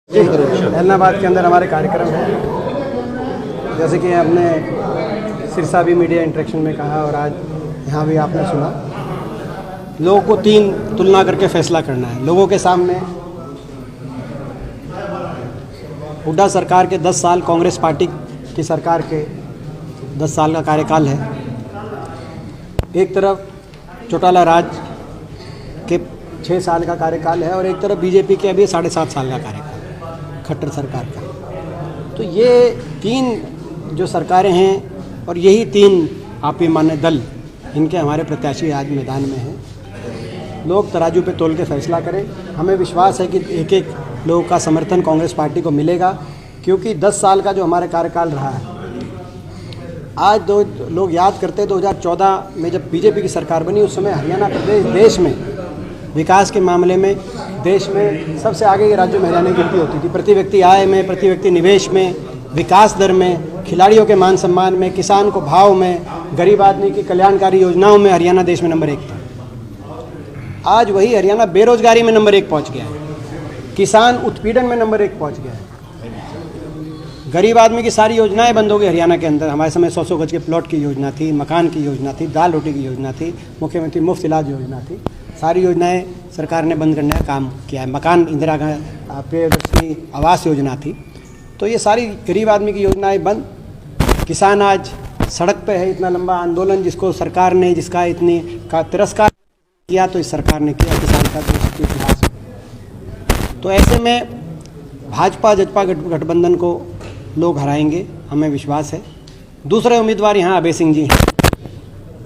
ऐलनाबाद के अंदर हमारे कार्यक्रम है, जैसे कि हमने सिरसा भी मीडिया इंटरेक्शन में कहा और आज यहाँ भी आपने सुना। लोगों को तीन तुलना करके फैसला करना है। लोगों के सामने हुड्डा सरकार के 10 साल, कांग्रेस पार्टी की सरकार के 10 साल का कार्यकाल है। एक तरफ चौटाला राज के 6 साल का कार्यकाल है और एक तरफ बीजेपी के अभी 7.5 साल का कार्यकाल, खट्टर सरकार का। तो ये तीन जो सरकारें हैं और यही तीन आपी मान्य दल, इनके हमारे प्रत्याशी आज मैदान में हैं। लोग तराजू पे तोल के फैसला करें। हमें विश्वास है कि एक एक लोगों का समर्थन कांग्रेस पार्टी को मिलेगा, क्योंकि 10 साल का जो हमारा कार्यकाल रहा है, आज दो लोग याद करते 2014 में जब बीजेपी की सरकार बनी, उस समय हरियाणा प्रदेश देश में विकास के मामले में देश में सबसे आगे के राज्यों में हरियाणा की गिनती होती थी। प्रति व्यक्ति आय में, प्रति व्यक्ति निवेश में, विकास दर में, खिलाड़ियों के मान सम्मान में, किसान को भाव में, गरीब आदमी की कल्याणकारी योजनाओं में हरियाणा देश में नंबर 1 था। आज वही हरियाणा बेरोजगारी में नंबर 1 पहुंच गया है, किसान उत्पीड़न में नंबर 1 पहुंच गया है, गरीब आदमी की सारी योजनाएं बंद हो गई हरियाणा के अंदर। हमारे समय 100 गज के प्लॉट की योजना थी, मकान की योजना थी, दाल रोटी की योजना थी, मुख्यमंत्री मुफ्त इलाज योजना थी। सारी योजनाएं सरकार ने बंद करने का काम किया है। मकान इंदिरा प्रियदर्शनी आवास योजना थी, तो ये सारी गरीब आदमी की योजनाएं बंद। किसान आज सड़क पे है। इतना लंबा आंदोलन जिसको सरकार ने, जिसका इतनी का तिरस्कार किया, तो इस सरकार ने किया किसान का इतिहास में। तो ऐसे में भाजपा जजपा गठबंधन को लोग हराएंगे, हमें विश्वास है। दूसरे उम्मीदवार यहाँ अभय सिंह जी हैं।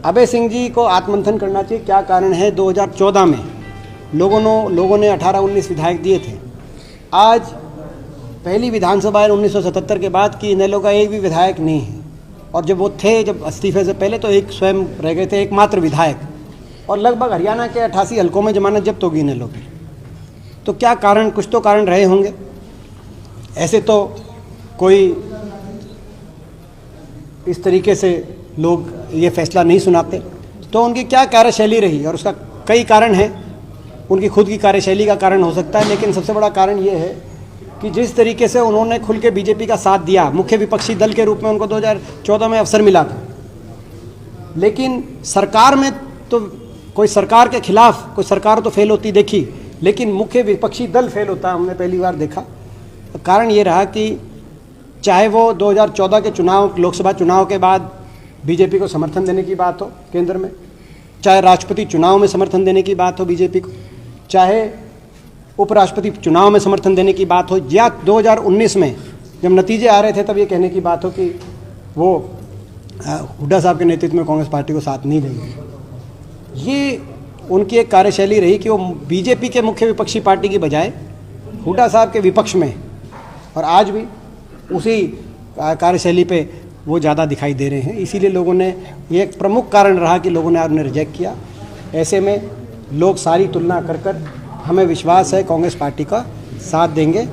अभय सिंह जी को आत्ममंथन करना चाहिए। क्या कारण है? 2014 में लोगों ने 18-19 विधायक दिए थे। आज पहली विधानसभा 1977 के बाद की इनेलो का एक भी विधायक नहीं है, और जब वो थे, जब इस्तीफे से पहले, तो एक स्वयं रह गए थे, एकमात्र विधायक, और लगभग हरियाणा के 88 हलकों में जमानत जब्त होगी इनेलो की। तो क्या कारण? कुछ तो कारण रहे होंगे। ऐसे तो कोई इस तरीके से लोग ये फैसला नहीं सुनाते। तो उनकी क्या कार्यशैली रही, और उसका कई कारण है। उनकी खुद की कार्यशैली का कारण हो सकता है, लेकिन सबसे बड़ा कारण ये है कि जिस तरीके से उन्होंने खुल के बीजेपी का साथ दिया, मुख्य विपक्षी दल के रूप में उनको 2014 में अवसर मिला था, लेकिन सरकार में तो कोई सरकार के खिलाफ कोई सरकार तो फेल होती देखी, लेकिन मुख्य विपक्षी दल फेल होता हमने पहली बार देखा। तो कारण ये रहा कि चाहे वो 2014 के चुनाव, लोकसभा चुनाव के बाद बीजेपी को समर्थन देने की बात हो केंद्र में, चाहे राष्ट्रपति चुनाव में समर्थन देने की बात हो बीजेपी को, चाहे उपराष्ट्रपति चुनाव में समर्थन देने की बात हो, या 2019 में जब नतीजे आ रहे थे तब ये कहने की बात हो कि वो हुड्डा साहब के नेतृत्व में कांग्रेस पार्टी को साथ नहीं देंगे। ये उनकी एक कार्यशैली रही कि वो बीजेपी के मुख्य विपक्षी पार्टी की बजाय हुड्डा साहब के विपक्ष में, और आज भी उसी कार्यशैली पे वो ज़्यादा दिखाई दे रहे हैं। इसीलिए लोगों ने, ये एक प्रमुख कारण रहा कि लोगों ने उन्हें रिजेक्ट किया। ऐसे में लोग सारी तुलना कर हमें विश्वास है कांग्रेस पार्टी का साथ देंगे।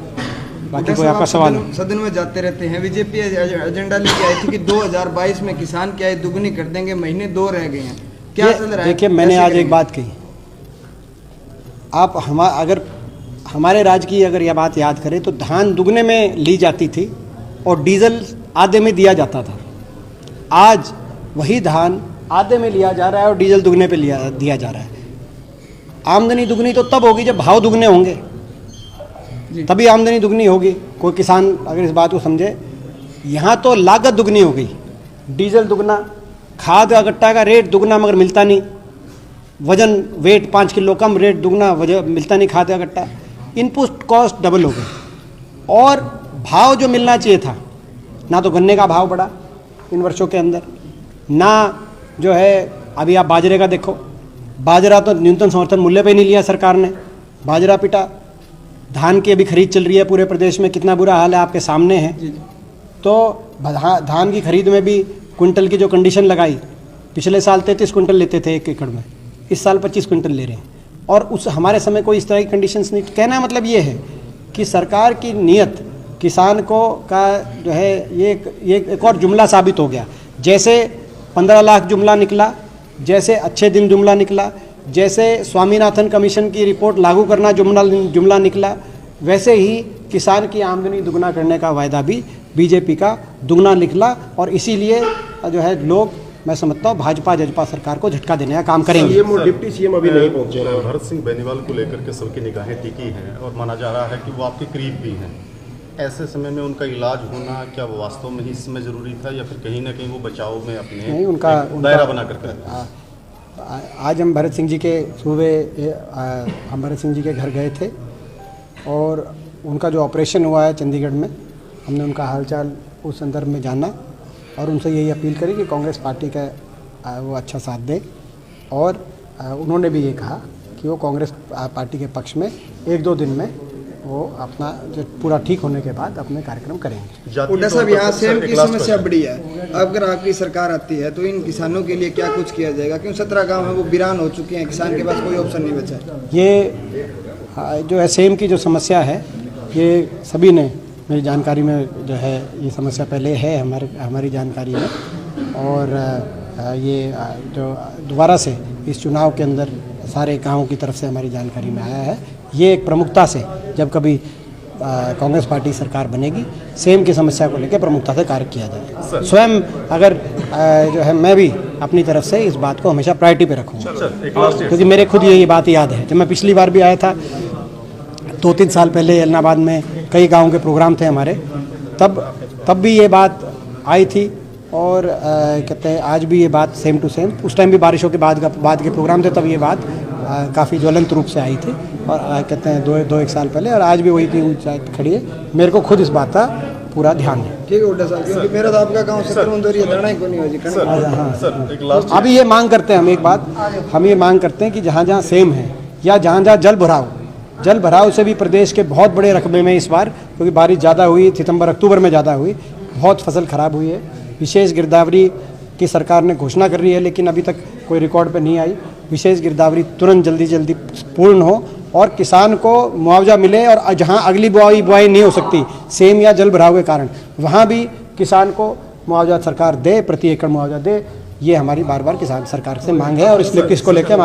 बाकी कोई आपका सवाल हो? सदन में जाते रहते हैं। बीजेपी एजेंडा लेके आई थी कि 2022 में किसान की आय दुगनी कर देंगे, महीने 2 रह गए हैं, क्या चल रहा है? देखिए, मैंने आज एक बात कही, आप अगर हमारे राज्य की अगर यह बात याद करें तो धान दुगने में ली जाती थी और डीजल आधे में दिया जाता था। आज वही धान आधे में लिया जा रहा है और डीजल दुगने पे दिया जा रहा है। आमदनी दुगनी तो तब होगी जब भाव दुगने होंगे, तभी आमदनी दुगनी होगी। कोई किसान अगर इस बात को समझे। यहाँ तो लागत दुगनी हो गई, डीजल दुगना, खाद का गट्टा का रेट दुगना मगर मिलता नहीं, वजन वेट 5 किलो कम, रेट दुगना, वजन मिलता नहीं खाद का गट्टा, इनपुट कॉस्ट डबल हो गई। और भाव जो मिलना चाहिए था, ना तो गन्ने का भाव बढ़ा इन वर्षों के अंदर, ना जो है अभी आप बाजरे का देखो, बाजरा तो न्यूनतम समर्थन मूल्य पे नहीं लिया सरकार ने, बाजरा पिटा। धान की अभी खरीद चल रही है पूरे प्रदेश में, कितना बुरा हाल है आपके सामने है। तो धान की खरीद में भी क्विंटल की जो कंडीशन लगाई, पिछले साल 33 क्विंटल लेते थे 1 एकड़ में, इस साल 25 क्विंटल ले रहे हैं। और उस हमारे समय कोई इस तरह की कंडीशंस नहीं। कहना मतलब ये है कि सरकार की नीयत किसान को का जो है ये एक और जुमला साबित हो गया। जैसे 15 लाख जुमला निकला, जैसे अच्छे दिन जुमला निकला, जैसे स्वामीनाथन कमीशन की रिपोर्ट लागू करना जुमला निकला, वैसे ही किसान की आमदनी दुगना करने का वायदा भी बीजेपी का दुगना निकला, और इसीलिए जो है लोग, मैं समझता हूँ, भाजपा जजपा सरकार को झटका देने का काम करेंगे। डिप्टी सीएम अभी नहीं पहुंचे हैं। भरत सिंह बेनीवाल को लेकर के सबकी निगाहें टिकी हैं और माना जा रहा है कि वो आपके करीब भी हैं। ऐसे समय में उनका इलाज होना क्या वो वास्तव में ही इस समय जरूरी था, या फिर कहीं ना कहीं वो बचाव में अपने नहीं, उनका दायरा बना करके? आज हम भरत सिंह जी के हम भरत सिंह जी के घर गए थे, और उनका जो ऑपरेशन हुआ है चंडीगढ़ में, हमने उनका हालचाल उस संदर्भ में जाना और उनसे यही अपील करी कि कांग्रेस पार्टी का वो अच्छा साथ दे, और उन्होंने भी ये कहा कि वो कांग्रेस पार्टी के पक्ष में 1-2 दिन में वो अपना जो पूरा ठीक होने के बाद अपने कार्यक्रम करेंगे। हुड्डा साहब, यहाँ सेम की समस्या बड़ी है। अगर आपकी सरकार आती है तो इन किसानों के लिए क्या कुछ किया जाएगा? क्यों 17 गाँव है वो वीरान हो चुके हैं, किसान के पास कोई ऑप्शन नहीं बचा है। ये जो है सेम की जो समस्या है, ये सभी ने, मेरी जानकारी में जो है ये समस्या पहले है हमारी जानकारी में, और ये जो दोबारा से इस चुनाव के अंदर सारे गाँव की तरफ से हमारी जानकारी में आया है। ये एक प्रमुखता से, जब कभी कांग्रेस पार्टी सरकार बनेगी, सेम की समस्या को लेकर प्रमुखता से कार्य किया जाएगा। स्वयं अगर जो है मैं भी अपनी तरफ से इस बात को हमेशा प्रायोरिटी पे रखूँगा, क्योंकि मेरे खुद ये बात याद है। जब मैं पिछली बार भी आया था 2-3 साल पहले, इलाहाबाद में कई गाँव के प्रोग्राम थे हमारे, तब भी ये बात आई थी, और कहते हैं आज भी ये बात सेम टू सेम, उस टाइम भी बारिशों के बाद के प्रोग्राम थे, तब ये बात काफ़ी ज्वलंत रूप से आई थी, और कहते हैं 2-1 साल पहले, और आज भी वही की ऊंचाई खड़ी है। मेरे को खुद इस बात का पूरा ध्यान है। ठीक है हुड्डा साहब, क्योंकि मेरा तो आपका गाँव सकरमुंदरी धरना ही को नहीं हो जी। सर, अभी ये मांग करते हैं हम ये मांग करते हैं कि जहाँ जहाँ सेम है या जहाँ जहाँ जल भराव से भी प्रदेश के बहुत बड़े रकबे में इस बार, क्योंकि बारिश ज़्यादा हुई, सितंबर-अक्टूबर में ज़्यादा हुई, बहुत फसल खराब हुई है। विशेष गिरदावरी की सरकार ने घोषणा कर रही है, लेकिन अभी तक कोई रिकॉर्ड पे नहीं आई। विशेष गिरदावरी तुरंत जल्दी पूर्ण हो और किसान को मुआवजा मिले, और जहां अगली बुआई नहीं हो सकती सेम या जल भराव के कारण, वहां भी किसान को मुआवजा सरकार दे, प्रति एकड़ मुआवजा दे। ये हमारी बार बार किसान सरकार से मांग है, और इसलिए इसको लेकर हम